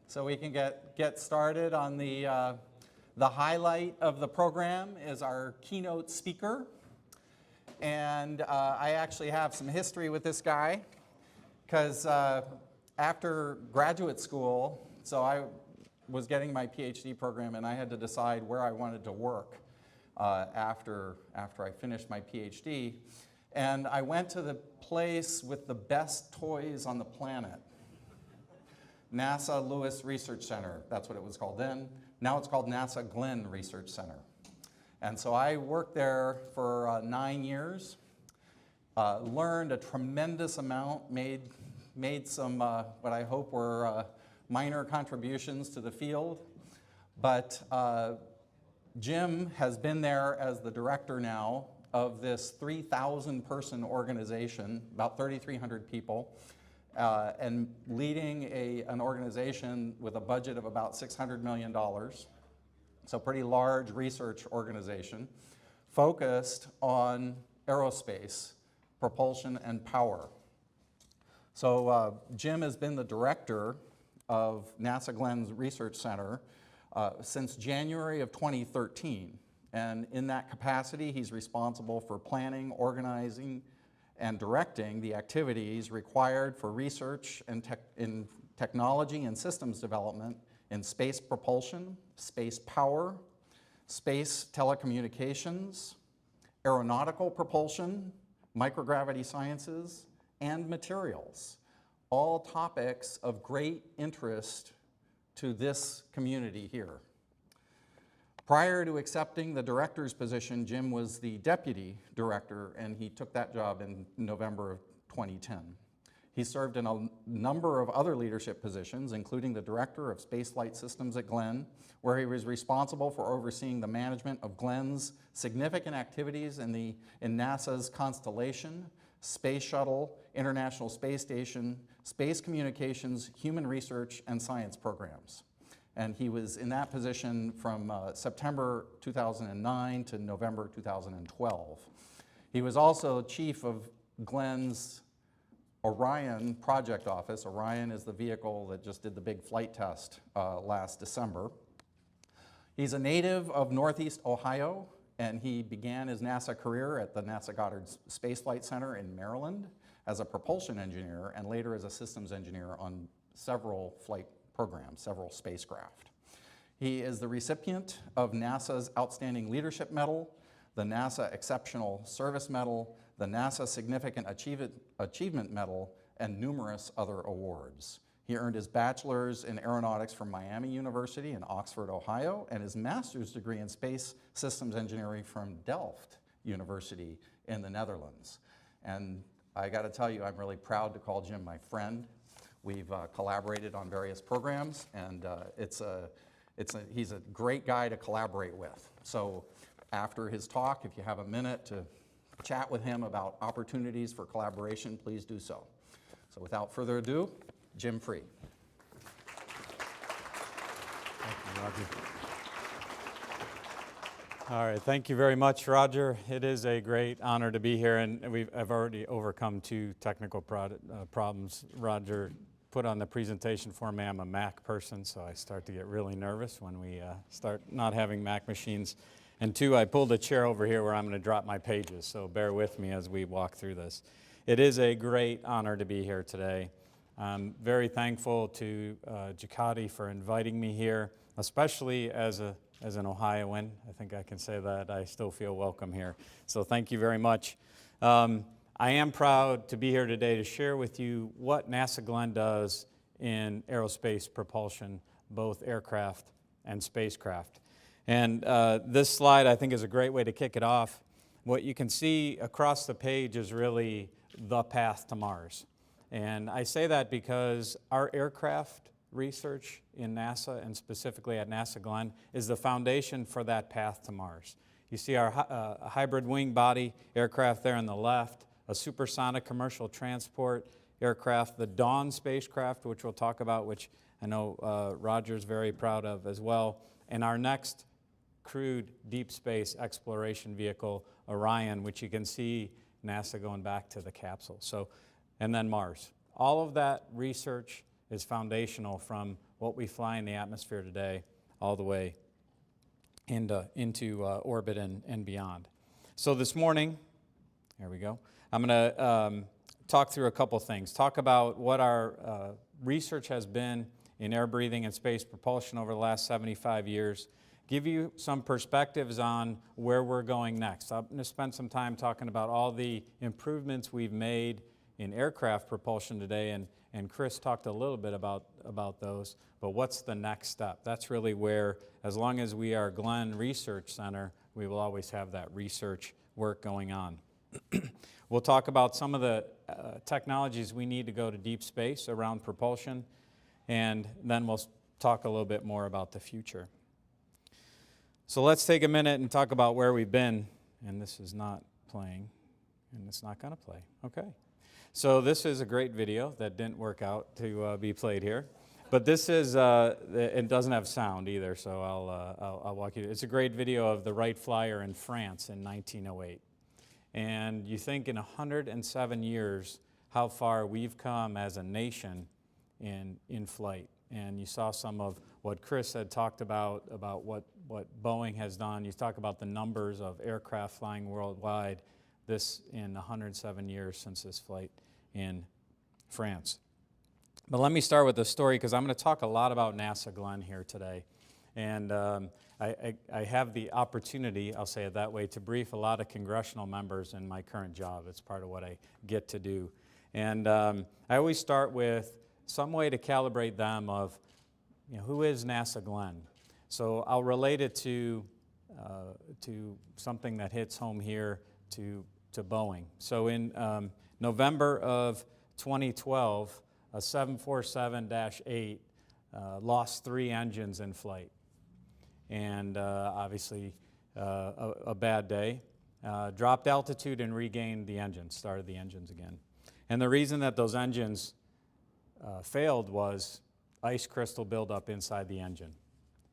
so we can get started on the highlight of the program is our keynote speaker. And I actually have some history with this guy because after graduate school, so I was getting my PhD program and I had to decide where I wanted to work after I finished my PhD. And I went to the place with the best toys on the planet. NASA Lewis Research Center, that's what it was called then. Now it's called NASA Glenn Research Center. And so I worked there for 9 years, learned a tremendous amount, made some what I hope were minor contributions to the field. But Jim has been there as the director now of this 3,000 person organization, about 3,300 people, and leading an organization with a budget of about $600 million. So pretty large research organization focused on aerospace, propulsion, and power. So Jim has been the director of NASA Glenn's Research Center since January of 2013. And in that capacity, he's responsible for planning, organizing, and directing the activities required for research and in technology and systems development in space propulsion, space power, space telecommunications, aeronautical propulsion, microgravity sciences, and materials, all topics of great interest to this community here. Prior to accepting the director's position, Jim was the deputy director, and he took that job in November of 2010. He served in a number of other leadership positions, including the director of Space Flight Systems at Glenn, where he was responsible for overseeing the management of Glenn's significant activities in NASA's Constellation, Space Shuttle, International Space Station, space communications, human research, and science programs. And he was in that position from September 2009 to November 2012. He was also chief of Glenn's Orion project office. Orion is the vehicle that just did the big flight test last December. He's a native of Northeast Ohio, and he began his NASA career at the NASA Goddard Space Flight Center in Maryland as a propulsion engineer and later as a systems engineer on several flight programs, several spacecraft. He is the recipient of NASA's Outstanding Leadership Medal, the NASA Exceptional Service Medal, the NASA Significant Achievement Medal, and numerous other awards. He earned his bachelor's in aeronautics from Miami University in Oxford, Ohio, and his master's degree in space systems engineering from Delft University in the Netherlands. And I gotta tell you, I'm really proud to call Jim my friend. We've collaborated on various programs, and he's a great guy to collaborate with. So after his talk, if you have a minute to chat with him about opportunities for collaboration, please do so. So without further ado, Jim Free. Thank you, Roger. All right, thank you very much, Roger. It is a great honor to be here, and I've already overcome 2 technical problems. Roger put on the presentation for me. I'm a Mac person, so I start to get really nervous when we start not having Mac machines. And 2, I pulled a chair over here where I'm going to drop my pages, so bear with me as we walk through this. It is a great honor to be here today. I'm very thankful to JCATI for inviting me here, especially as an Ohioan. I think I can say that. I still feel welcome here. So thank you very much. I am proud to be here today to share with you what NASA Glenn does in aerospace propulsion, both aircraft and spacecraft. And this slide, I think, is a great way to kick it off. What you can see across the page is really the path to Mars. And I say that because our aircraft research in NASA, and specifically at NASA Glenn, is the foundation for that path to Mars. You see our hybrid wing body aircraft there on the left, a supersonic commercial transport aircraft, the Dawn spacecraft, which we'll talk about, which I know Roger's very proud of as well, and our next crewed deep space exploration vehicle, Orion, which you can see NASA going back to the capsule. So, and then Mars. All of that research is foundational from what we fly in the atmosphere today all the way into orbit and beyond. So this morning, there we go, I'm going to talk through a couple things. Talk about what our research has been in air breathing and space propulsion over the last 75 years. Give you some perspectives on where we're going next. I'm going to spend some time talking about all the improvements we've made in aircraft propulsion today, and Chris talked a little bit about those, but what's the next step? That's really where, as long as we are Glenn Research Center, we will always have that research work going on. We'll talk about some of the technologies we need to go to deep space around propulsion, and then we'll talk a little bit more about the future. So let's take a minute and talk about where we've been, and this is not playing, and it's not going to play. Okay. So this is a great video that didn't work out to be played here, but this is, it doesn't have sound either, so I'll walk you through. It's a great video of the Wright Flyer in France in 1908. And you think in 107 years how far we've come as a nation in flight. And you saw some of what Chris had talked about what Boeing has done. You talk about the numbers of aircraft flying worldwide, this in 107 years since this flight in France. But let me start with the story, because I'm going to talk a lot about NASA Glenn here today. And I have the opportunity, I'll say it that way, to brief a lot of congressional members in my current job. It's part of what I get to do. And I always start with some way to calibrate them of, who is NASA Glenn? So I'll relate it to something that hits home here to Boeing. So in November of 2012, a 747-8 lost 3 engines in flight. And obviously a bad day. Dropped altitude and regained the engines, started the engines again. And the reason that those engines failed was ice crystal buildup inside the engine,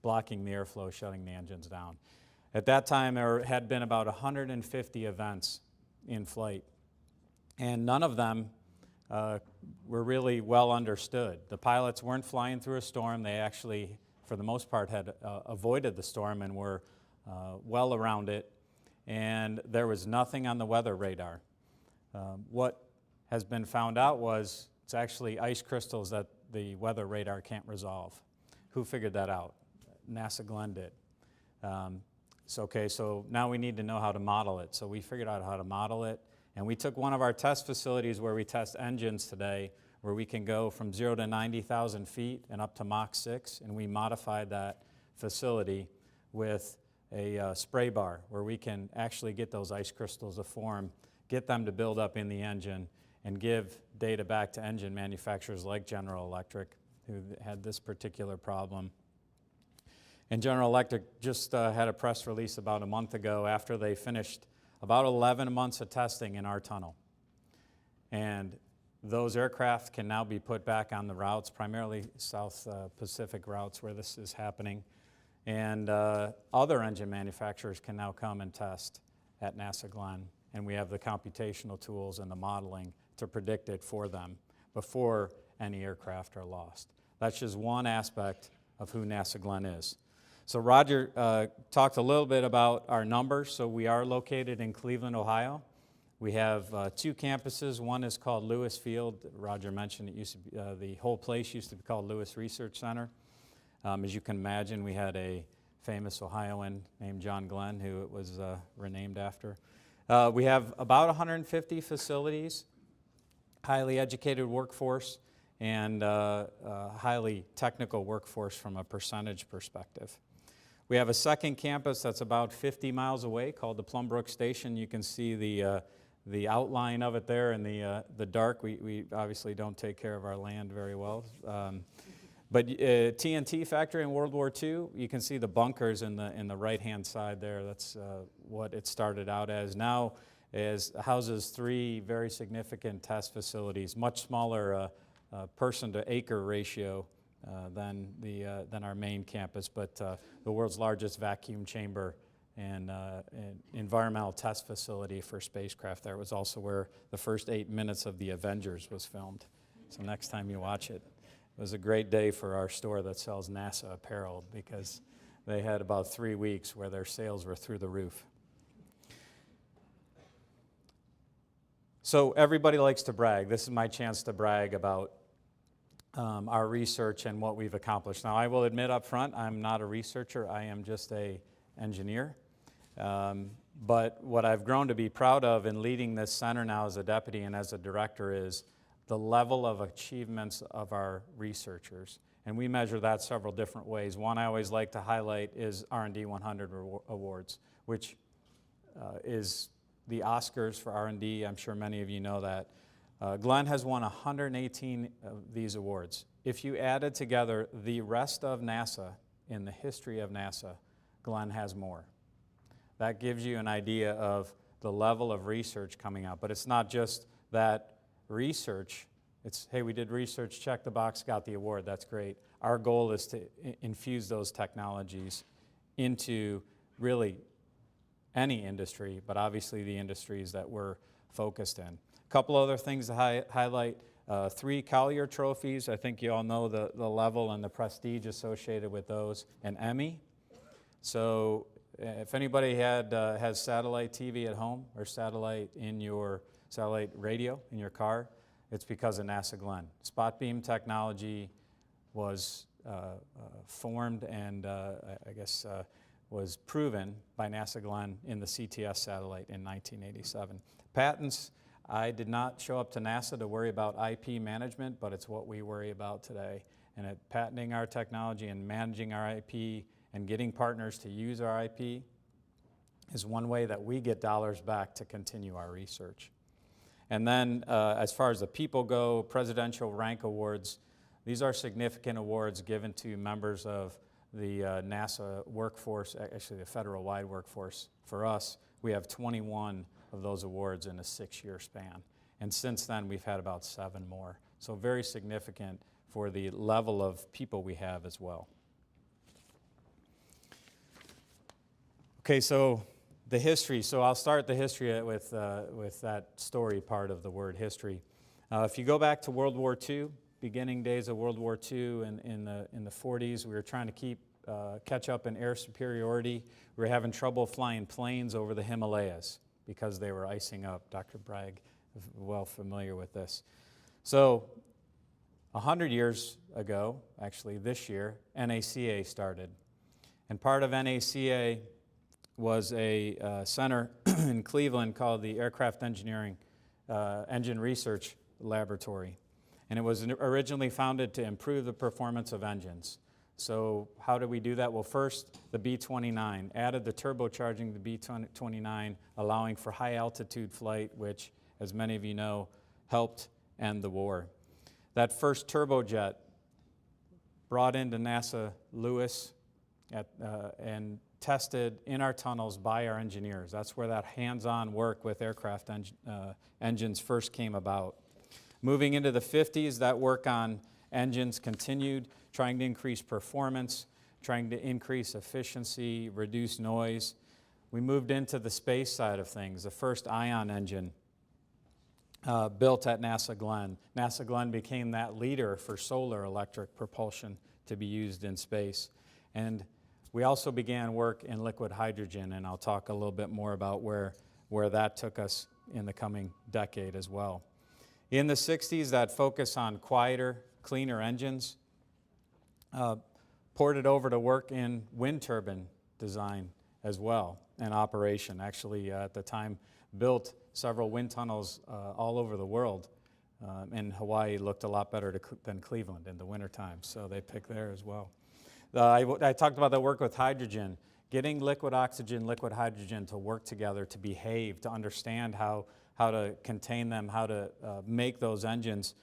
blocking the airflow, shutting the engines down. At that time, there had been about 150 events in flight, and none of them were really well understood. The pilots weren't flying through a storm. They actually, for the most part, had avoided the storm and were well around it, and there was nothing on the weather radar. What has been found out was it's actually ice crystals that the weather radar can't resolve. Who figured that out? NASA Glenn did. So now we need to know how to model it. So we figured out how to model it, and we took one of our test facilities where we test engines today, where we can go from 0 to 90,000 feet and up to Mach 6, and we modified that facility with a spray bar where we can actually get those ice crystals to form, get them to build up in the engine, and give data back to engine manufacturers like General Electric, who had this particular problem. And General Electric just had a press release about a month ago after they finished about 11 months of testing in our tunnel. And those aircraft can now be put back on the routes, primarily South Pacific routes where this is happening. And other engine manufacturers can now come and test at NASA Glenn. And we have the computational tools and the modeling to predict it for them before any aircraft are lost. That's just one aspect of who NASA Glenn is. So Roger talked a little bit about our numbers. So we are located in Cleveland, Ohio. We have 2 campuses. One is called Lewis Field. Roger mentioned it used to be, the whole place used to be called Lewis Research Center. As you can imagine, we had a famous Ohioan named John Glenn, who it was renamed after. We have about 150 facilities, highly educated workforce, and highly technical workforce from a percentage perspective. We have a second campus that's about 50 miles away called the Plumbrook Station. You can see the outline of it there in the dark. We obviously don't take care of our land very well. But TNT factory in World War II, you can see the bunkers in the right-hand side there. That's what it started out as. Now it houses 3 very significant test facilities, much smaller person-to-acre ratio than our main campus, but the world's largest vacuum chamber and environmental test facility for spacecraft. There was also where the first 8 minutes of The Avengers was filmed. So next time you watch it, It was a great day for our store that sells NASA apparel because they had about 3 weeks where their sales were through the roof. So everybody likes to brag. This is my chance to brag about our research and what we've accomplished. Now, I will admit up front, I'm not a researcher. I am just an engineer. But what I've grown to be proud of in leading this center now as a deputy and as a director is the level of achievements of our researchers. And we measure that several different ways. One I always like to highlight is R&D 100 awards, which is the Oscars for R&D. I'm sure many of you know that. Glenn has won 118 of these awards. If you added together the rest of NASA in the history of NASA, Glenn has more. That gives you an idea of the level of research coming out. But it's not just that research. It's, hey, we did research, check the box, got the award, that's great. Our goal is to infuse those technologies into really any industry, but obviously the industries that we're focused in. A couple other things to highlight. 3 Collier trophies. I think you all know the level and the prestige associated with those. An Emmy. So if anybody has satellite TV at home or satellite radio in your car, it's because of NASA Glenn. Spot beam technology was formed and was proven by NASA Glenn in the CTS satellite in 1987. Patents, I did not show up to NASA to worry about IP management, but it's what we worry about today. And at patenting our technology and managing our IP and getting partners to use our IP is one way that we get dollars back to continue our research. And then as far as the people go, Presidential Rank Awards, these are significant awards given to members of the NASA workforce, actually the federal-wide workforce. For us, we have 21 of those awards in a 6-year span. And since then, we've had about 7 more. So very significant for the level of people we have as well. Okay, so the history. So I'll start the history with that story part of the word history. If you go back to World War II, beginning days of World War II in the 40s, we were trying to catch up in air superiority. We were having trouble flying planes over the Himalayas because they were icing up. Dr. Bragg is well familiar with this. So 100 years ago, actually this year, NACA started. And part of NACA was a center in Cleveland called the Aircraft Engineering Engine Research Laboratory. And it was originally founded to improve the performance of engines. So how did we do that? Well, first, the B-29, added the turbocharging, the B-29, allowing for high-altitude flight, which, as many of you know, helped end the war. That first turbojet brought into NASA Lewis and tested in our tunnels by our engineers. That's where that hands-on work with aircraft engines first came about. Moving into the 50s, that work on engines continued, trying to increase performance, trying to increase efficiency, reduce noise. We moved into the space side of things. The first ion engine built at NASA Glenn. NASA Glenn became that leader for solar electric propulsion to be used in space. And we also began work in liquid hydrogen, and I'll talk a little bit more about where that took us in the coming decade as well. In the 60s, that focus on quieter, cleaner engines ported over to work in wind turbine design as well and operation. Actually, at the time, built several wind tunnels all over the world. And Hawaii looked a lot better than Cleveland in the wintertime, so they picked there as well. I talked about that work with hydrogen, getting liquid oxygen, liquid hydrogen to work together, to behave, to understand how to contain them, how to make those engines,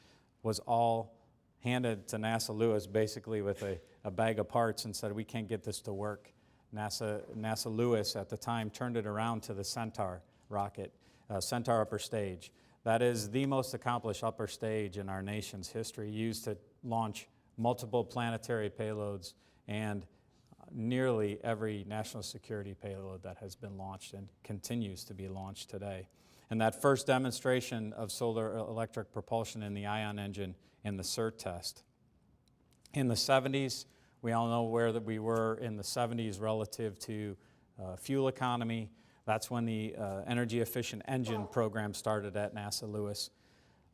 was all handed to NASA Lewis basically with a bag of parts and said, we can't get this to work. NASA Lewis at the time turned it around to the Centaur rocket, Centaur upper stage. That is the most accomplished upper stage in our nation's history, used to launch multiple planetary payloads and nearly every national security payload that has been launched and continues to be launched today. And that first demonstration of solar electric propulsion in the ion engine in the CERT test. In the 70s, we all know where we were in the 70s relative to fuel economy. That's when the energy efficient engine program started at NASA Lewis,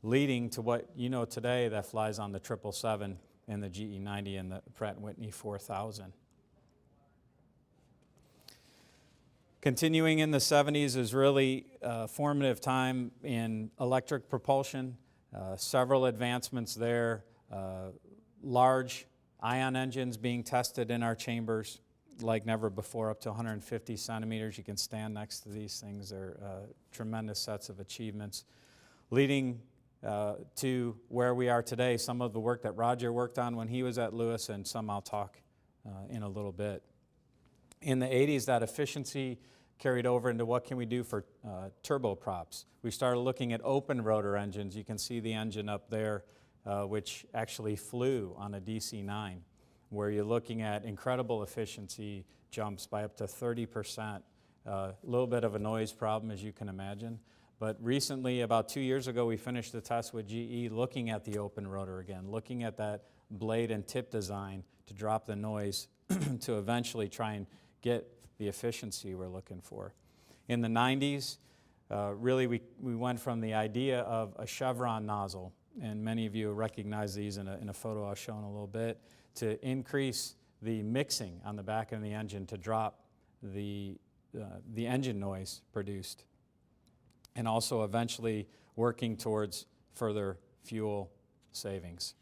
leading to what you know today that flies on the 777 and the GE90 and the Pratt & Whitney 4000. Continuing in the 70s is really a formative time in electric propulsion. Several advancements there, large ion engines being tested in our chambers like never before, up to 150 centimeters. You can stand next to these things. They're tremendous sets of achievements, leading to where we are today, some of the work that Roger worked on when he was at Lewis, and some I'll talk in a little bit. In the 80s, that efficiency carried over into what can we do for turboprops. We started looking at open rotor engines. You can see the engine up there, which actually flew on a DC-9, where you're looking at incredible efficiency jumps by up to 30%. A little bit of a noise problem, as you can imagine. But recently, about 2 years ago, we finished the test with GE looking at the open rotor again, looking at that blade and tip design to drop the noise to eventually try and get the efficiency we're looking for. In the 90s, really we went from the idea of a chevron nozzle, and many of you recognize these in a photo I'll show in a little bit, to increase the mixing on the back of the engine to drop the engine noise produced, and also eventually working towards further fuel savings.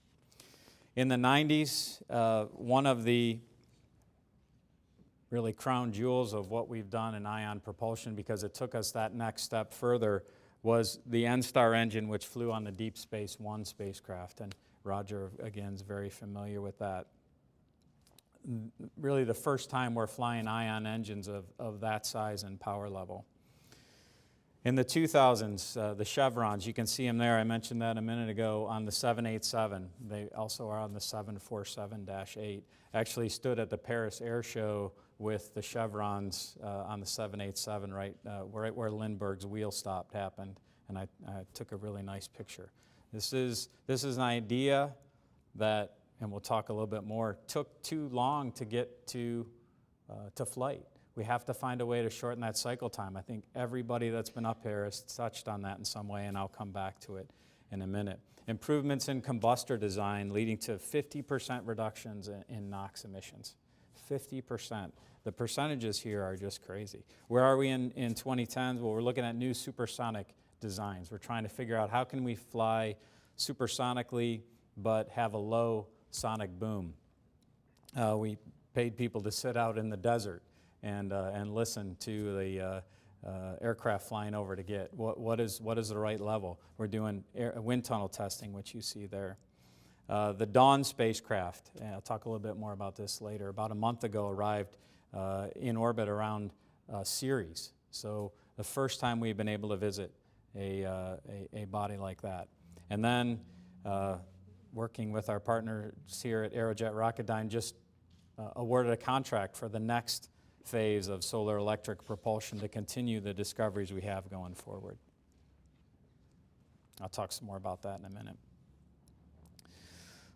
In the 90s, one of the really crown jewels of what we've done in ion propulsion, because it took us that next step further, was the N-Star engine, which flew on the Deep Space One spacecraft, and Roger, again, is very familiar with that. Really the first time we're flying ion engines of that size and power level. In the 2000s, the chevrons, you can see them there. I mentioned that a minute ago on the 787. They also are on the 747-8. Actually stood at the Paris Air Show with the chevrons on the 787 right where Lindbergh's wheel stop happened, and I took a really nice picture. This is an idea that, and we'll talk a little bit more, took too long to get to flight. We have to find a way to shorten that cycle time. I think everybody that's been up here has touched on that in some way, and I'll come back to it in a minute. Improvements in combustor design leading to 50% reductions in NOx emissions. 50%. The percentages here are just crazy. Where are we in 2010s? Well, we're looking at new supersonic designs. We're trying to figure out how can we fly supersonically but have a low sonic boom. We paid people to sit out in the desert and listen to the aircraft flying over to get what is the right level. We're doing wind tunnel testing, which you see there. The Dawn spacecraft, and I'll talk a little bit more about this later, about a month ago arrived in orbit around Ceres. So the first time we've been able to visit a body like that. And then working with our partners here at Aerojet Rocketdyne, just awarded a contract for the next phase of solar electric propulsion to continue the discoveries we have going forward. I'll talk some more about that in a minute.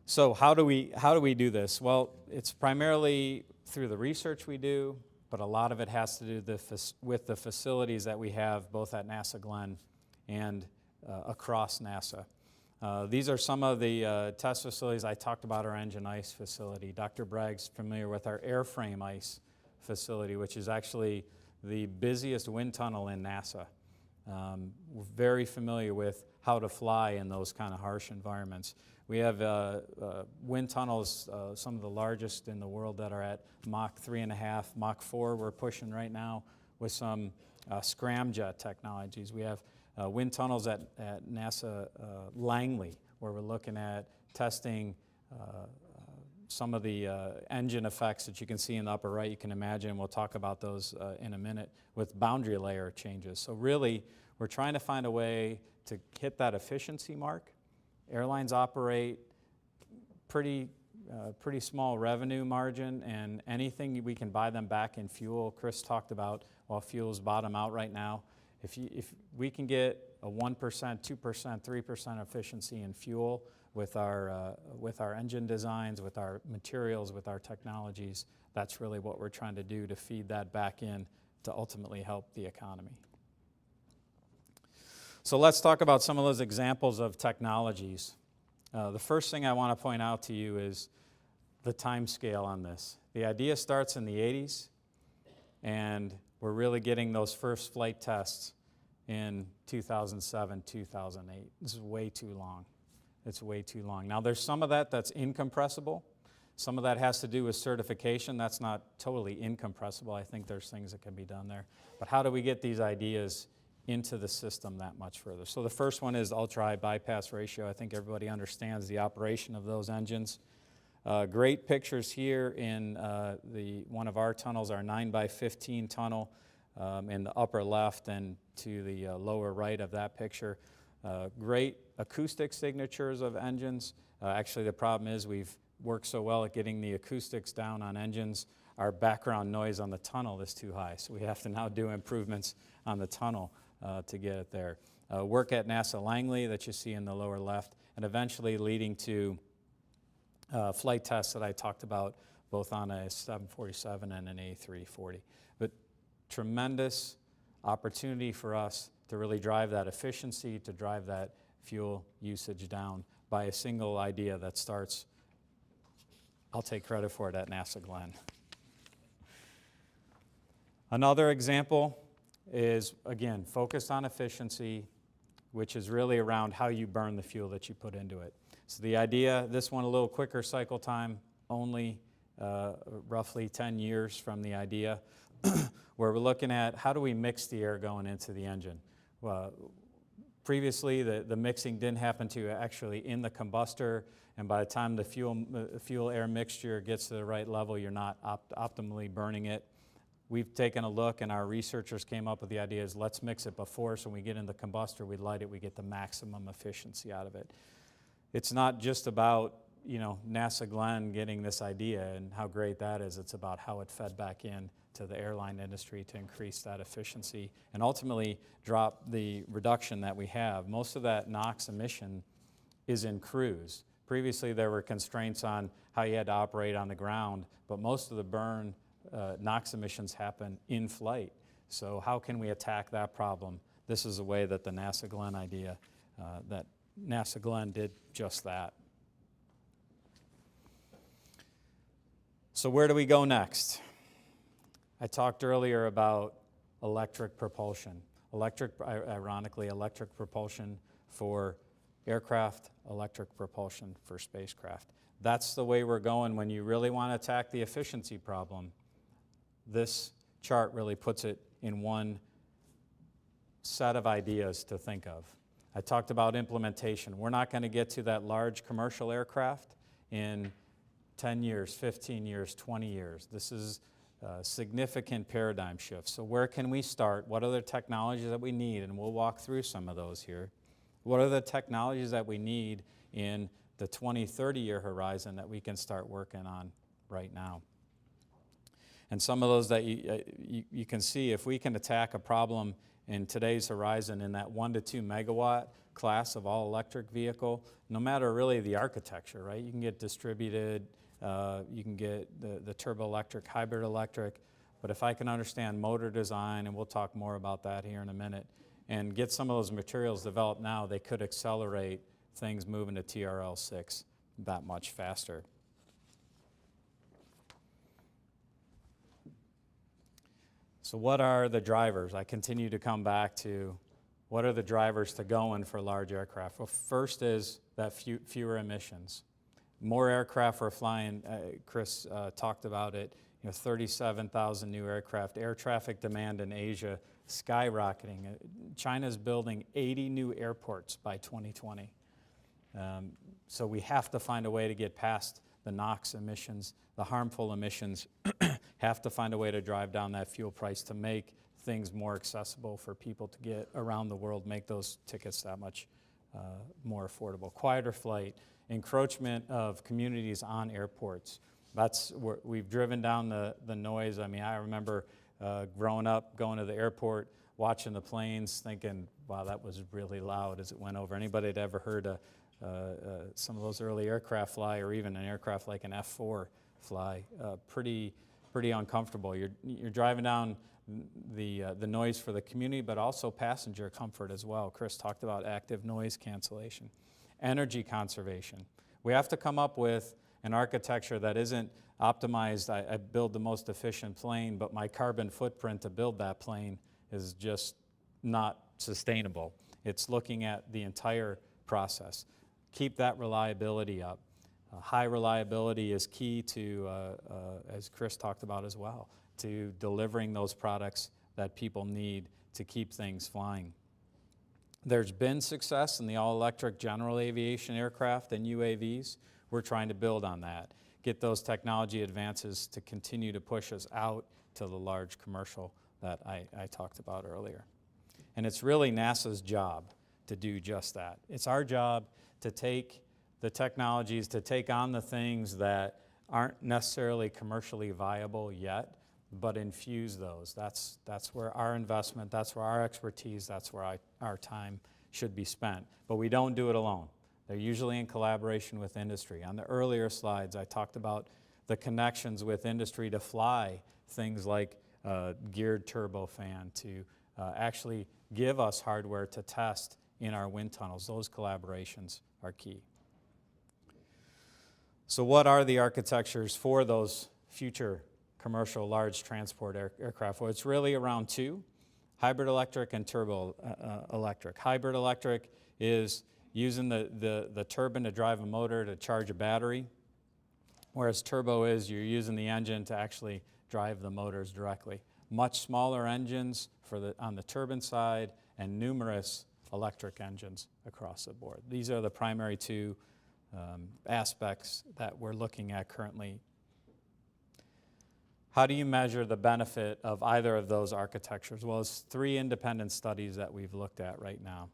So how do we do this? Well, it's primarily through the research we do, but a lot of it has to do with the facilities that we have both at NASA Glenn and across NASA. These are some of the test facilities. I talked about our engine ice facility. Dr. Bragg's familiar with our airframe ice facility, which is actually the busiest wind tunnel in NASA. We're very familiar with how to fly in those kind of harsh environments. We have wind tunnels, some of the largest in the world, that are at Mach 3.5, Mach 4 we're pushing right now with some scramjet technologies. We have wind tunnels at NASA Langley, where we're looking at testing some of the engine effects that you can see in the upper right. You can imagine, we'll talk about those in a minute, with boundary layer changes. So really, we're trying to find a way to hit that efficiency mark. Airlines operate pretty small revenue margin, and anything we can buy them back in fuel. Chris talked about, while fuel's bottom out right now, If we can get a 1%, 2%, 3% efficiency in fuel with our engine designs, with our materials, with our technologies, that's really what we're trying to do to feed that back in to ultimately help the economy. So let's talk about some of those examples of technologies. The first thing I want to point out to you is the time scale on this. The idea starts in the 80s, and we're really getting those first flight tests in 2007, 2008. This is way too long. It's way too long. Now, there's some of that that's incompressible. Some of that has to do with certification. That's not totally incompressible. I think there's things that can be done there. But how do we get these ideas into the system that much further? So the first one is ultra-high bypass ratio. I think everybody understands the operation of those engines. Great pictures here in one of our tunnels, our 9x15 tunnel in the upper left and to the lower right of that picture. Great acoustic signatures of engines. Actually, the problem is we've worked so well at getting the acoustics down on engines, our background noise on the tunnel is too high. So we have to now do improvements on the tunnel to get it there. Work at NASA Langley that you see in the lower left, and eventually leading to flight tests that I talked about, both on a 747 and an A340. But tremendous opportunity for us to really drive that efficiency, to drive that fuel usage down by a single idea that starts, I'll take credit for it, at NASA Glenn. Another example is, again, focused on efficiency, which is really around how you burn the fuel that you put into it. So the idea, this one a little quicker cycle time, only roughly 10 years from the idea, where we're looking at how do we mix the air going into the engine. Previously, the mixing didn't happen to actually in the combustor, and by the time the fuel-air mixture gets to the right level, you're not optimally burning it. We've taken a look, and our researchers came up with the idea is let's mix it before, so when we get in the combustor, we light it, we get the maximum efficiency out of it. It's not just about, NASA Glenn getting this idea and how great that is. It's about how it fed back in to the airline industry to increase that efficiency and ultimately drop the reduction that we have. Most of that NOx emission is in cruise. Previously, there were constraints on how you had to operate on the ground, but most of the burn NOx emissions happen in flight. So how can we attack that problem? This is a way that the NASA Glenn idea, that NASA Glenn did just that. So where do we go next? I talked earlier about electric propulsion. Ironically, electric propulsion for aircraft, electric propulsion for spacecraft. That's the way we're going when you really want to attack the efficiency problem. This chart really puts it in one set of ideas to think of. I talked about implementation. We're not going to get to that large commercial aircraft in 10 years, 15 years, 20 years. This is a significant paradigm shift. So where can we start? What are the technologies that we need? And we'll walk through some of those here. What are the technologies that we need in the 20, 30-year horizon that we can start working on right now? And some of those that you can see, if we can attack a problem in today's horizon in that 1 to 2 megawatt class of all electric vehicle, no matter really the architecture, right? You can get distributed, you can get the turbo electric, hybrid electric, but if I can understand motor design, and we'll talk more about that here in a minute, and get some of those materials developed now, they could accelerate things moving to TRL-6 that much faster. So what are the drivers? I continue to come back to what are the drivers to going for large aircraft? Well, first is that fewer emissions. More aircraft we're flying, Chris talked about it, 37,000 new aircraft. Air traffic demand in Asia skyrocketing. China's building 80 new airports by 2020. So we have to find a way to get past the NOx emissions, the harmful emissions, have to find a way to drive down that fuel price to make things more accessible for people to get around the world, make those tickets that much more affordable. Quieter flight, encroachment of communities on airports. That's where we've driven down the noise. I mean, I remember growing up, going to the airport, watching the planes, thinking, wow, that was really loud as it went over. Anybody that ever heard some of those early aircraft fly, or even an aircraft like an F-4 fly, pretty uncomfortable. You're driving down the noise for the community, but also passenger comfort as well. Chris talked about active noise cancellation. Energy conservation. We have to come up with an architecture that isn't optimized. I build the most efficient plane, but my carbon footprint to build that plane is just not sustainable. It's looking at the entire process. Keep that reliability up. High reliability is key to, as Chris talked about as well, to delivering those products that people need to keep things flying. There's been success in the all-electric general aviation aircraft and UAVs. We're trying to build on that, get those technology advances to continue to push us out to the large commercial that I talked about earlier. And it's really NASA's job to do just that. It's our job to take the technologies, to take on the things that aren't necessarily commercially viable yet, but infuse those. That's where our investment, that's where our expertise, that's where our time should be spent. But we don't do it alone. They're usually in collaboration with industry. On the earlier slides, I talked about the connections with industry to fly things like geared turbofan, to actually give us hardware to test in our wind tunnels. Those collaborations are key. So what are the architectures for those future commercial large transport aircraft? Well, it's really around two, hybrid electric and turbo electric. Hybrid electric is using the turbine to drive a motor to charge a battery, whereas turbo is you're using the engine to actually drive the motors directly. Much smaller engines on the turbine side and numerous electric engines across the board. These are the primary two aspects that we're looking at currently. How do you measure the benefit of either of those architectures? Well, it's 3 independent studies that we've looked at right now.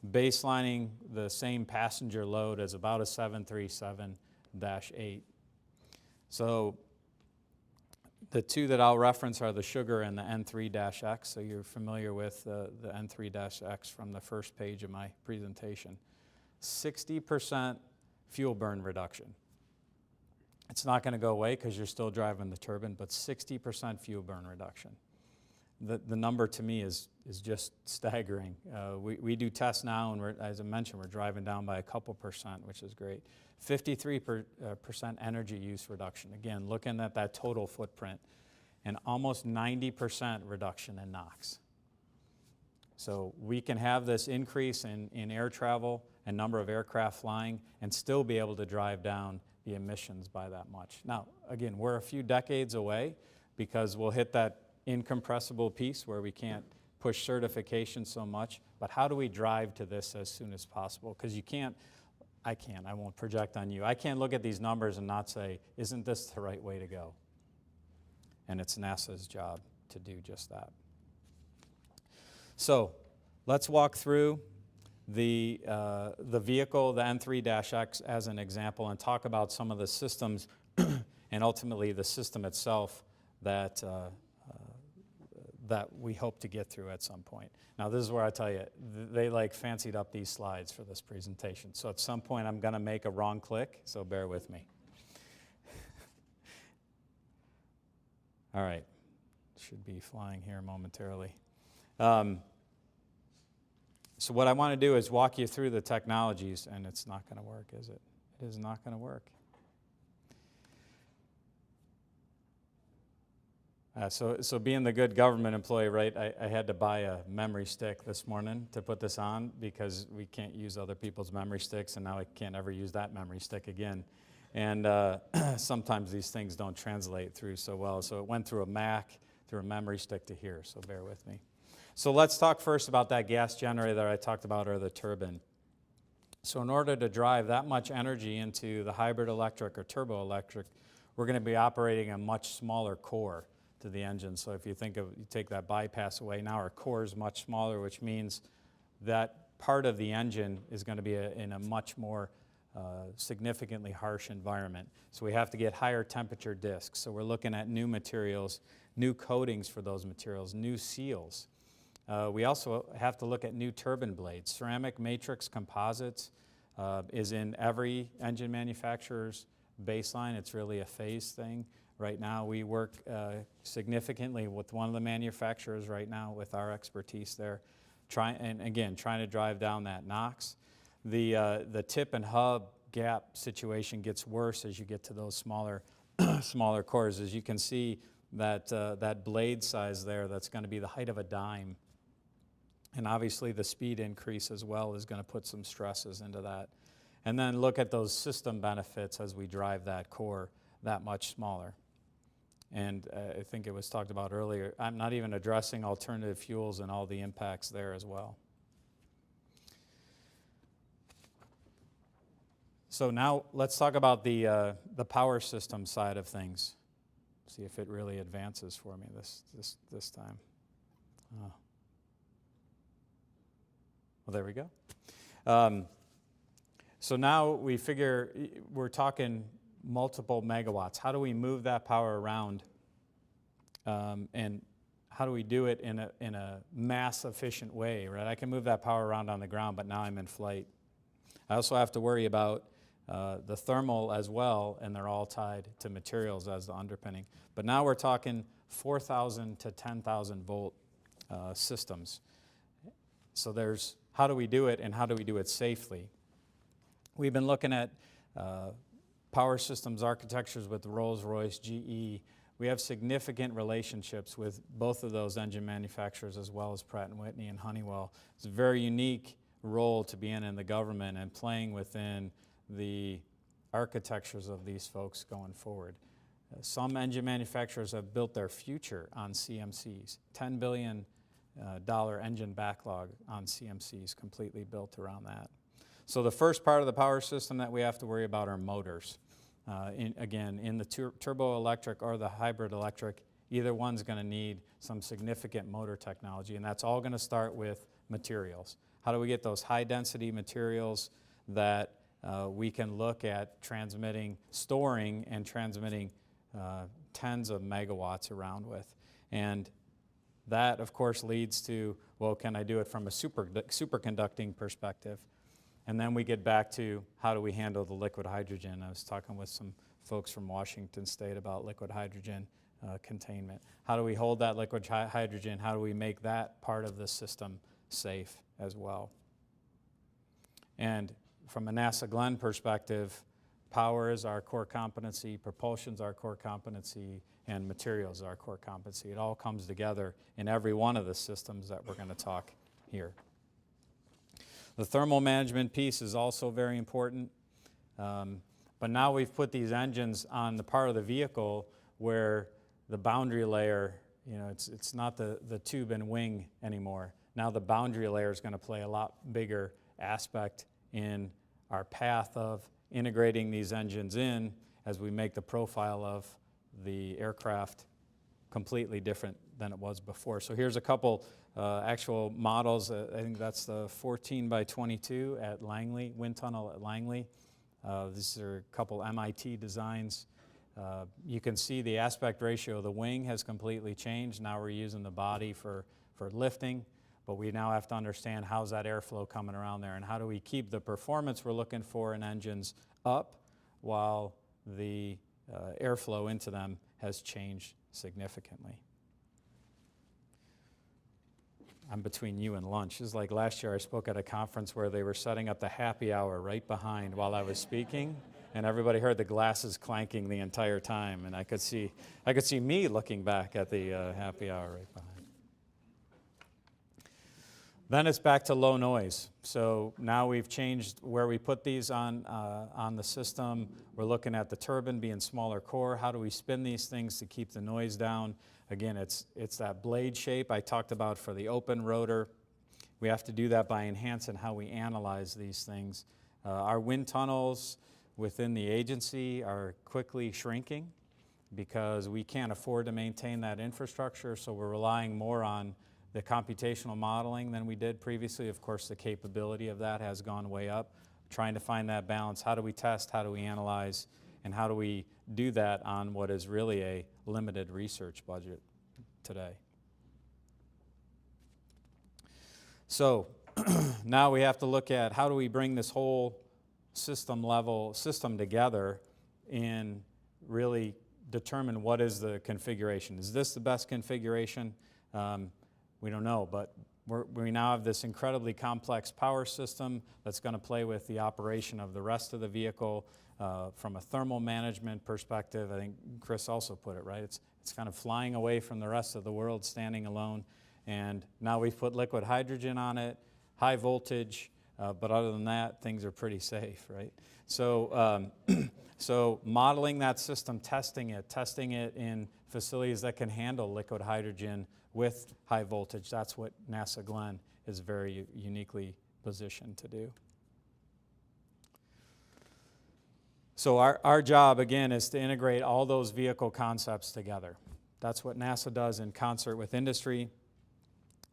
Baselining the same passenger load as about a 737-8. So the two that I'll reference are the Sugar and the N3-X, so you're familiar with the N3-X from the first page of my presentation. 60% fuel burn reduction. It's not going to go away because you're still driving the turbine, but 60% fuel burn reduction. The number to me is just staggering. We do tests now, and as I mentioned, we're driving down by a couple percent, which is great. 53% energy use reduction. Again, looking at that total footprint, and almost 90% reduction in NOx. So we can have this increase in air travel and number of aircraft flying and still be able to drive down the emissions by that much. Now, again, we're a few decades away because we'll hit that incompressible piece where we can't push certification so much, but how do we drive to this as soon as possible? Because I won't project on you. I can't look at these numbers and not say, isn't this the right way to go? And it's NASA's job to do just that. So let's walk through the vehicle, the N3-X, as an example, and talk about some of the systems and ultimately the system itself that we hope to get through at some point. Now, this is where I tell you, they fancied up these slides for this presentation. So at some point, I'm going to make a wrong click, so bear with me. All right, should be flying here momentarily. So what I want to do is walk you through the technologies, and it's not going to work, is it? It is not going to work. So being the good government employee, right, I had to buy a memory stick this morning to put this on because we can't use other people's memory sticks, and now I can't ever use that memory stick again. And sometimes these things don't translate through so well. So it went through a Mac, through a memory stick to here, so bear with me. So let's talk first about that gas generator that I talked about, or the turbine. So in order to drive that much energy into the hybrid electric or turbo electric, we're going to be operating a much smaller core to the engine. So if you take that bypass away, now our core is much smaller, which means that part of the engine is going to be in a much more significantly harsh environment. So we have to get higher temperature discs. So we're looking at new materials, new coatings for those materials, new seals. We also have to look at new turbine blades. Ceramic matrix composites is in every engine manufacturer's baseline. It's really a phase thing. Right now, we work significantly with one of the manufacturers right now with our expertise there, trying to drive down that NOx. The tip and hub gap situation gets worse as you get to those smaller smaller cores. As you can see, that blade size there, that's going to be the height of a dime. And obviously the speed increase as well is going to put some stresses into that. And then look at those system benefits as we drive that core that much smaller. And I think it was talked about earlier, I'm not even addressing alternative fuels and all the impacts there as well. So now let's talk about the power system side of things. See if it really advances for me this time. Oh. Well, there we go. So now we figure we're talking multiple megawatts. How do we move that power around, and how do we do it in a mass efficient way, right? I can move that power around on the ground, but now I'm in flight. I also have to worry about the thermal as well, and they're all tied to materials as the underpinning. But now we're talking 4,000 to 10,000 volt systems. So there's how do we do it, and how do we do it safely? We've been looking at power systems architectures with Rolls-Royce, GE. We have significant relationships with both of those engine manufacturers as well as Pratt & Whitney and Honeywell. It's a very unique role to be in the government and playing within the architectures of these folks going forward. Some engine manufacturers have built their future on CMCs. $10 billion engine backlog on CMCs completely built around that. So the first part of the power system that we have to worry about are motors. Again, in the turbo electric or the hybrid electric, either one's going to need some significant motor technology, and that's all going to start with materials. How do we get those high density materials that we can look at storing and transmitting tens of megawatts around with? And that, of course, leads to, well, can I do it from a superconducting perspective? And then we get back to how do we handle the liquid hydrogen. I was talking with some folks from Washington State about liquid hydrogen containment. How do we hold that liquid hydrogen? How do we make that part of the system safe as well? And from a NASA Glenn perspective, power is our core competency, propulsion is our core competency, and materials are our core competency. It all comes together in every one of the systems that we're going to talk here. The thermal management piece is also very important, but now we've put these engines on the part of the vehicle where the boundary layer, it's not the tube and wing anymore. Now the boundary layer is going to play a lot bigger aspect in our path of integrating these engines in as we make the profile of the aircraft completely different than it was before. So here's a couple actual models. I think that's the 14 by 22 at Langley, wind tunnel at Langley. These are a couple MIT designs. You can see the aspect ratio of the wing has completely changed. Now we're using the body for lifting, but we now have to understand how's that airflow coming around there and how do we keep the performance we're looking for in engines up while the airflow into them has changed significantly. I'm between you and lunch. It's like last year I spoke at a conference where they were setting up the happy hour right behind while I was speaking, and everybody heard the glasses clanking the entire time, and I could see me looking back at the happy hour right behind. Then it's back to low noise. So now we've changed where we put these on the system. We're looking at the turbine being smaller core. How do we spin these things to keep the noise down? Again, it's that blade shape I talked about for the open rotor. We have to do that by enhancing how we analyze these things. Our wind tunnels within the agency are quickly shrinking because we can't afford to maintain that infrastructure, so we're relying more on the computational modeling than we did previously. Of course, the capability of that has gone way up. Trying to find that balance. How do we test? How do we analyze? And how do we do that on what is really a limited research budget? today. So now we have to look at how do we bring this whole system together and really determine what is the configuration. Is this the best configuration? We don't know, but we now have this incredibly complex power system that's going to play with the operation of the rest of the vehicle from a thermal management perspective. I think Chris also put it right. It's kind of flying away from the rest of the world, standing alone. And now we've put liquid hydrogen on it, high voltage, but other than that, things are pretty safe, right? So, so modeling that system, testing it in facilities that can handle liquid hydrogen with high voltage, that's what NASA Glenn is very uniquely positioned to do. So our job, again, is to integrate all those vehicle concepts together. That's what NASA does in concert with industry,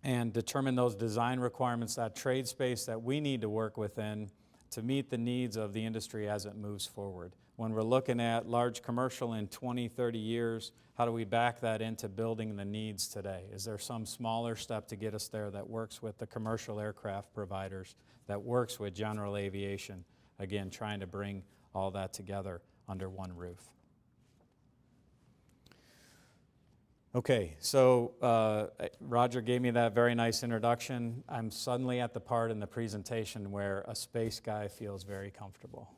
and determine those design requirements, that trade space that we need to work within to meet the needs of the industry as it moves forward. When we're looking at large commercial in 20, 30 years, how do we back that into building the needs today? Is there some smaller step to get us there that works with the commercial aircraft providers, that works with general aviation? Again, trying to bring all that together under one roof. Okay, so Roger gave me that very nice introduction. I'm suddenly at the part in the presentation where a space guy feels very comfortable.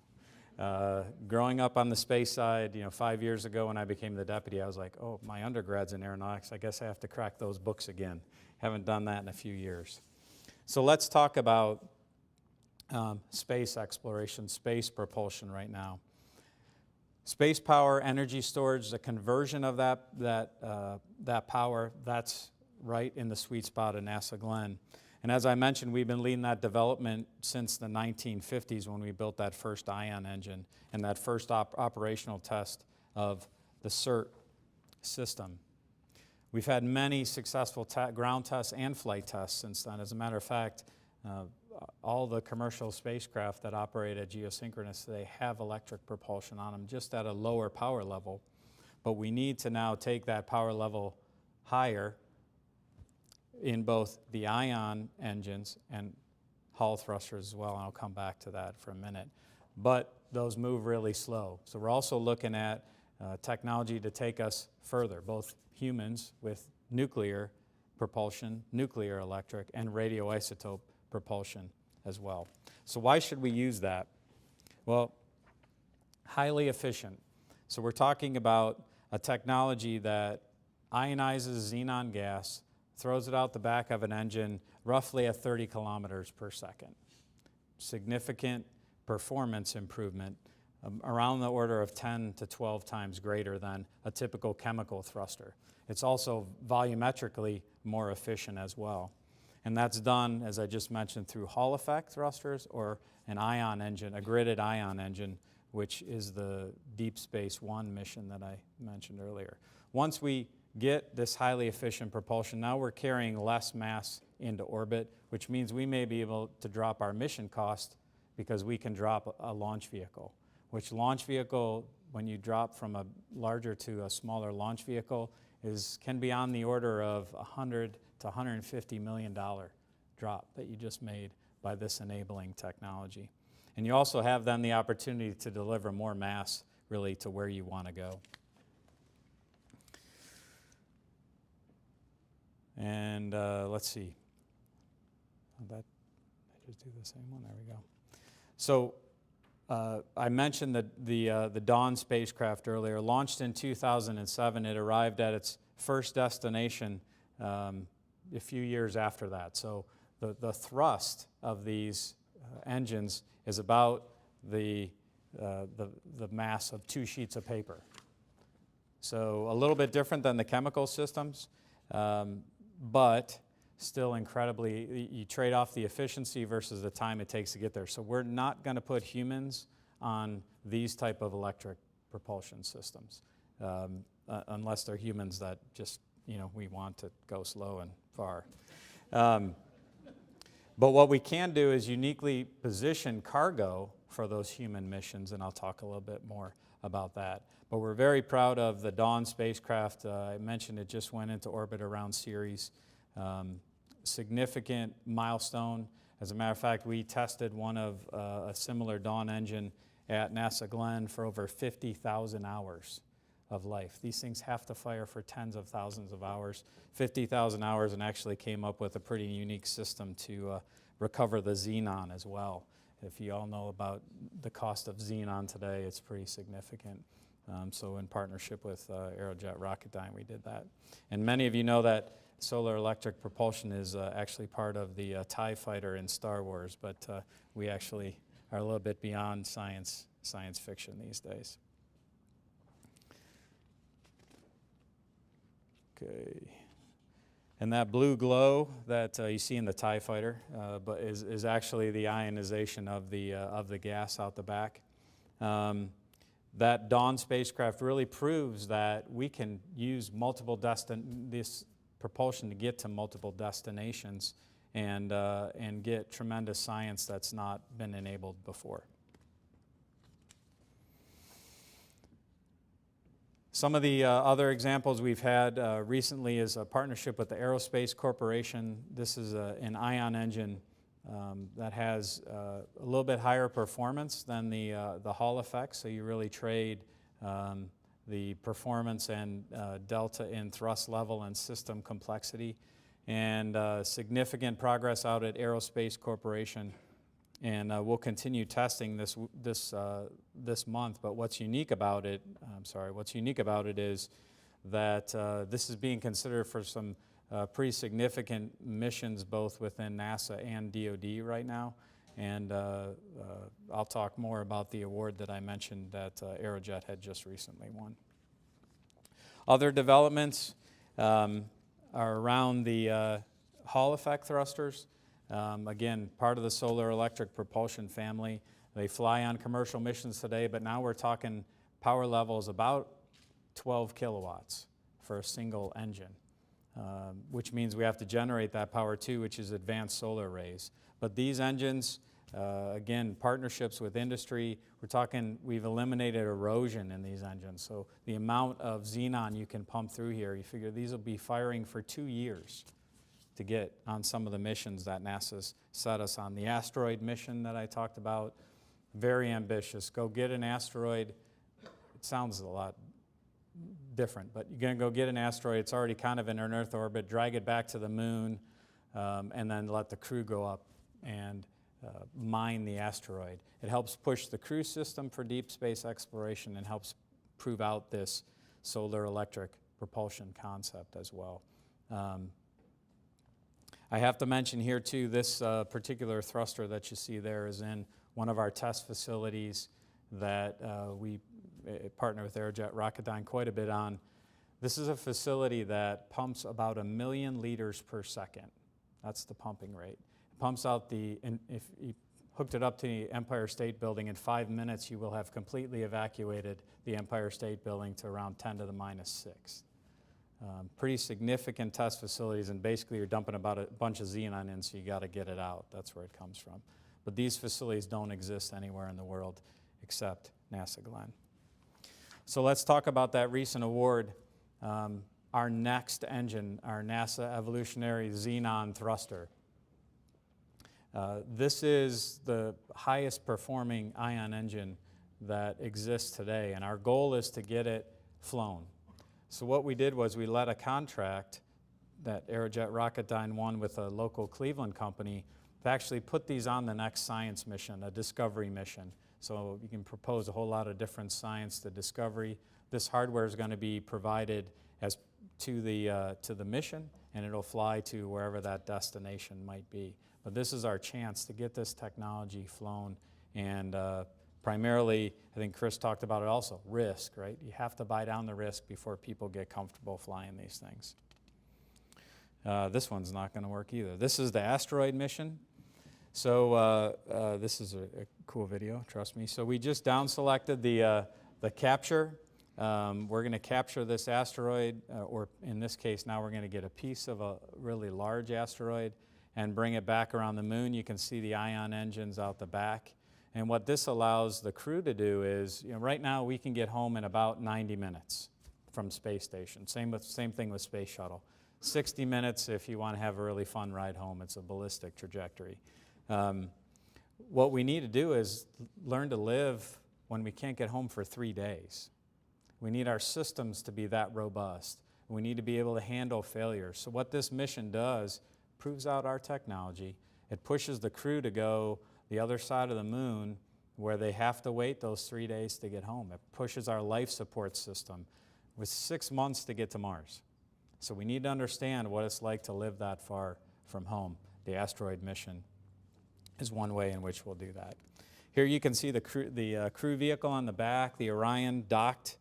Growing up on the space side, 5 years ago when I became the deputy, I was like, oh, my undergrad's in aeronautics. I guess I have to crack those books again. Haven't done that in a few years. So let's talk about space exploration, space propulsion right now. Space power, energy storage, the conversion of that power, that's right in the sweet spot of NASA Glenn. And as I mentioned, we've been leading that development since the 1950s when we built that first ion engine and that first operational test of the CERT system. We've had many successful ground tests and flight tests since then. As a matter of fact, all the commercial spacecraft that operate at geosynchronous today have electric propulsion on them, just at a lower power level. But we need to now take that power level higher in both the ion engines and Hall thrusters as well, and I'll come back to that for a minute. But those move really slow. So we're also looking at technology to take us further, both humans with nuclear propulsion, nuclear electric, and radioisotope propulsion as well. So why should we use that? Well, highly efficient. So we're talking about a technology that ionizes xenon gas, throws it out the back of an engine roughly at 30 kilometers per second. Significant performance improvement, around the order of 10 to 12 times greater than a typical chemical thruster. It's also volumetrically more efficient as well. And that's done, as I just mentioned, through Hall effect thrusters or an ion engine, a gridded ion engine, which is the Deep Space One mission that I mentioned earlier. Once we get this highly efficient propulsion, now we're carrying less mass into orbit, which means we may be able to drop our mission cost because we can drop a launch vehicle, which launch vehicle, when you drop from a larger to a smaller launch vehicle, can be on the order of $100 to $150 million drop that you just made by this enabling technology. And you also have then the opportunity to deliver more mass really to where you want to go. And let's see. Did I just do the same one? There we go. So I mentioned the Dawn spacecraft earlier. Launched in 2007, it arrived at its first destination a few years after that. So the thrust of these engines is about the mass of 2 sheets of paper. So a little bit different than the chemical systems, but still incredibly, you trade off the efficiency versus the time it takes to get there. So we're not going to put humans on these type of electric propulsion systems unless they're humans that just, we want to go slow and far. But what we can do is uniquely position cargo for those human missions, and I'll talk a little bit more about that. But we're very proud of the Dawn spacecraft. I mentioned it just went into orbit around Ceres. Significant milestone. As a matter of fact, we tested one of a similar Dawn engine at NASA Glenn for over 50,000 hours of life. These things have to fire for tens of thousands of hours, 50,000 hours, and actually came up with a pretty unique system to recover the xenon as well. If you all know about the cost of xenon today, it's pretty significant. So in partnership with Aerojet Rocketdyne, we did that. And many of you know that solar electric propulsion is actually part of the TIE fighter in Star Wars, but we actually are a little bit beyond science fiction these days. Okay. And that blue glow that you see in the TIE fighter but is actually the ionization of the gas out the back. That Dawn spacecraft really proves that we can use this propulsion to get to multiple destinations and get tremendous science that's not been enabled before. Some of the other examples we've had recently is a partnership with the Aerospace Corporation. This is an ion engine that has a little bit higher performance than the Hall effect, so you really trade the performance and delta in thrust level and system complexity, and significant progress out at Aerospace Corporation. And we'll continue testing this month. But what's unique about it, is that this is being considered for some pretty significant missions, both within NASA and DoD right now. And I'll talk more about the award that I mentioned that Aerojet had just recently won. Other developments are around the Hall effect thrusters. Again, part of the solar electric propulsion family. They fly on commercial missions today, but now we're talking power levels about 12 kilowatts for a single engine, which means we have to generate that power too, which is advanced solar arrays. But these engines, again, partnerships with industry, we've eliminated erosion in these engines. So the amount of xenon you can pump through here, you figure these will be firing for 2 years to get on some of the missions that NASA's set us on. The Asteroid Mission that I talked about, very ambitious. Go get an asteroid. It sounds a lot different, but you're going to go get an asteroid. It's already kind of in an Earth orbit, drag it back to the moon, and then let the crew go up and mine the asteroid. It helps push the crew system for deep space exploration and helps prove out this solar electric propulsion concept as well. I have to mention here too, this particular thruster that you see there is in one of our test facilities that we partner with Aerojet Rocketdyne quite a bit on. This is a facility that pumps about 1 million liters per second. That's the pumping rate. It pumps out if you hooked it up to the Empire State Building, in 5 minutes you will have completely evacuated the Empire State Building to around 10 to the minus 6. Pretty significant test facilities, and basically you're dumping about a bunch of xenon in, so you got to get it out. That's where it comes from. But these facilities don't exist anywhere in the world except NASA Glenn. So let's talk about that recent award. Our next engine, our NASA Evolutionary Xenon thruster. This is the highest performing ion engine that exists today, and our goal is to get it flown. So what we did was we let a contract that Aerojet Rocketdyne won with a local Cleveland company to actually put these on the next science mission, a discovery mission. So you can propose a whole lot of different science to discovery. This hardware is going to be provided to the mission, and it'll fly to wherever that destination might be. But this is our chance to get this technology flown, and primarily, I think Chris talked about it also, risk, right? You have to buy down the risk before people get comfortable flying these things. This one's not going to work either. This is the Asteroid Mission. So this is a cool video, trust me. So we just down selected the capture. We're going to capture this asteroid, or in this case now we're going to get a piece of a really large asteroid and bring it back around the moon. You can see the ion engines out the back. And what this allows the crew to do is, right now we can get home in about 90 minutes from space station. Same thing with space shuttle. 60 minutes if you want to have a really fun ride home. It's a ballistic trajectory. What we need to do is learn to live when we can't get home for 3 days. We need our systems to be that robust. We need to be able to handle failure. So what this mission does, proves out our technology. It pushes the crew to go the other side of the moon where they have to wait those 3 days to get home. It pushes our life support system with 6 months to get to Mars. So we need to understand what it's like to live that far from home. The Asteroid Mission is one way in which we'll do that. Here you can see the crew vehicle on the back, the Orion docked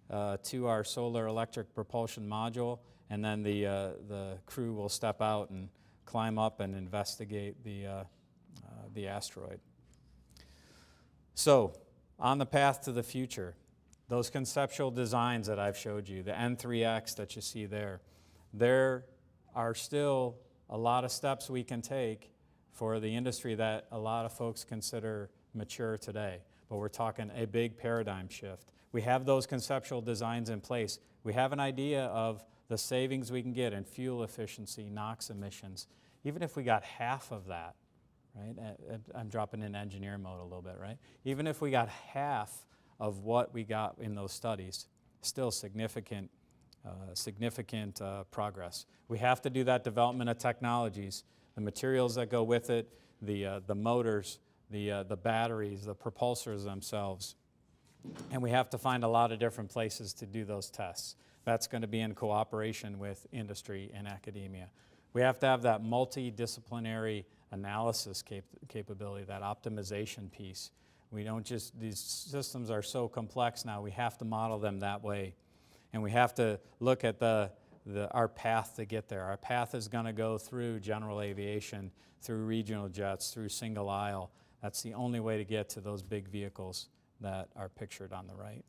to our solar electric propulsion module, and then the crew will step out and climb up and investigate the asteroid. So, on the path to the future, those conceptual designs that I've showed you, the N3X that you see there are still a lot of steps we can take for the industry that a lot of folks consider mature today. But we're talking a big paradigm shift. We have those conceptual designs in place. We have an idea of the savings we can get in fuel efficiency, NOx emissions. Even if we got half of that, right? I'm dropping in engineer mode a little bit, right? Even if we got half of what we got in those studies, still significant progress. We have to do that development of technologies, the materials that go with it, the motors, the batteries, the propulsors themselves. And we have to find a lot of different places to do those tests. That's going to be in cooperation with industry and academia. We have to have that multidisciplinary analysis capability, that optimization piece. We don't just, these systems are so complex now, we have to model them that way. And we have to look at our path to get there. Our path is going to go through general aviation, through regional jets, through single aisle. That's the only way to get to those big vehicles that are pictured on the right.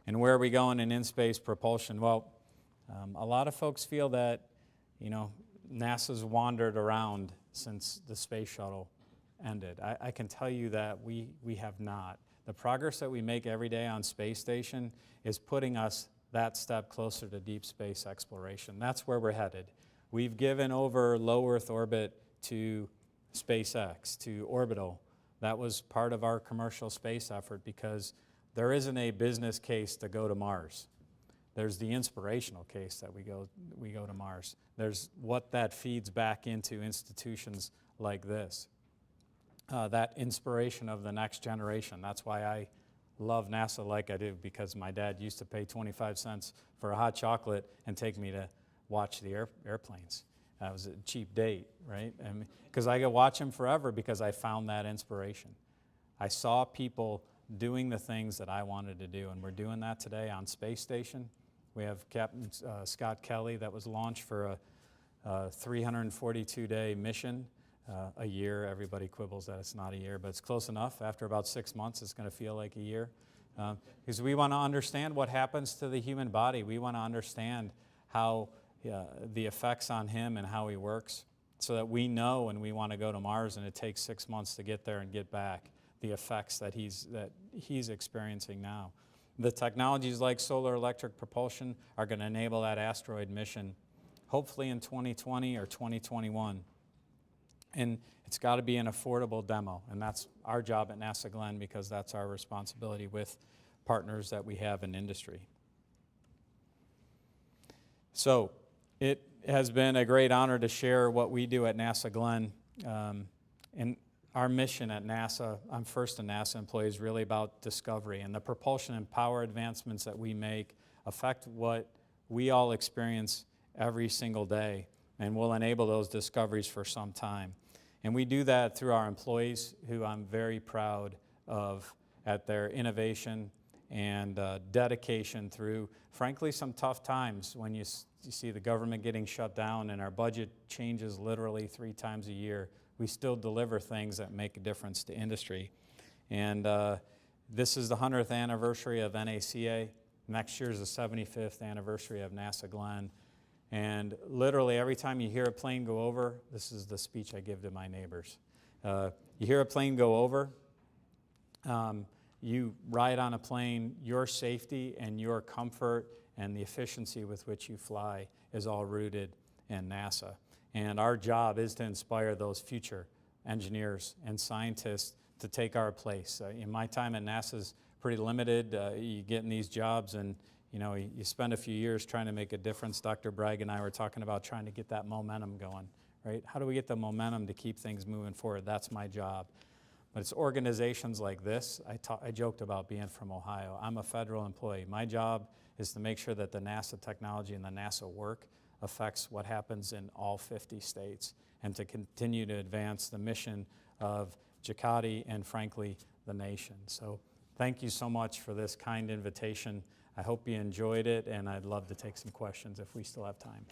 And where are we going in in-space propulsion? Well, a lot of folks feel that, NASA's wandered around since the space shuttle ended. I can tell you that we have not. The progress that we make every day on space station is putting us that step closer to deep space exploration. That's where we're headed. We've given over low Earth orbit to SpaceX, to orbital. That was part of our commercial space effort because there isn't a business case to go to Mars. There's the inspirational case that we go to Mars. There's what that feeds back into institutions like this. That inspiration of the next generation. That's why I love NASA like I do, because my dad used to pay 25 cents for a hot chocolate and take me to watch the airplanes. That was a cheap date, right? Because I could watch them forever because I found that inspiration. I saw people doing the things that I wanted to do, and we're doing that today on Space Station. We have Captain Scott Kelly that was launched for a 342-day mission. A year, everybody quibbles that it's not a year, but it's close enough. After about 6 months, it's going to feel like a year. Because we want to understand what happens to the human body. We want to understand how the effects on him and how he works, so that we know when we want to go to Mars and it takes 6 months to get there and get back, the effects that he's experiencing now. The technologies like solar electric propulsion are going to enable that asteroid mission, hopefully in 2020 or 2021. And it's got to be an affordable demo, and that's our job at NASA Glenn, because that's our responsibility with partners that we have in industry. So it has been a great honor to share what we do at NASA Glenn. And our mission at NASA, I'm first a NASA employee, is really about discovery, and the propulsion and power advancements that we make affect what we all experience every single day, and will enable those discoveries for some time. And we do that through our employees, who I'm very proud of at their innovation and dedication through, frankly, some tough times when you see the government getting shut down and our budget changes literally 3 times a year. We still deliver things that make a difference to industry. And this is the 100th anniversary of NACA. Next year is the 75th anniversary of NASA Glenn. And literally every time you hear a plane go over, this is the speech I give to my neighbors. You hear a plane go over, You ride on a plane, your safety and your comfort and the efficiency with which you fly is all rooted in NASA. And our job is to inspire those future engineers and scientists to take our place. In my time at NASA is pretty limited. You get in these jobs and you spend a few years trying to make a difference. Dr. Bragg and I were talking about trying to get that momentum going, right? How do we get the momentum to keep things moving forward? That's my job. But it's organizations like this. I joked about being from Ohio. I'm a federal employee. My job is to make sure that the NASA technology and the NASA work affects what happens in all 50 states and to continue to advance the mission of JCATI and, frankly, the nation. So thank you so much for this kind invitation. I hope you enjoyed it, and I'd love to take some questions if we still have time.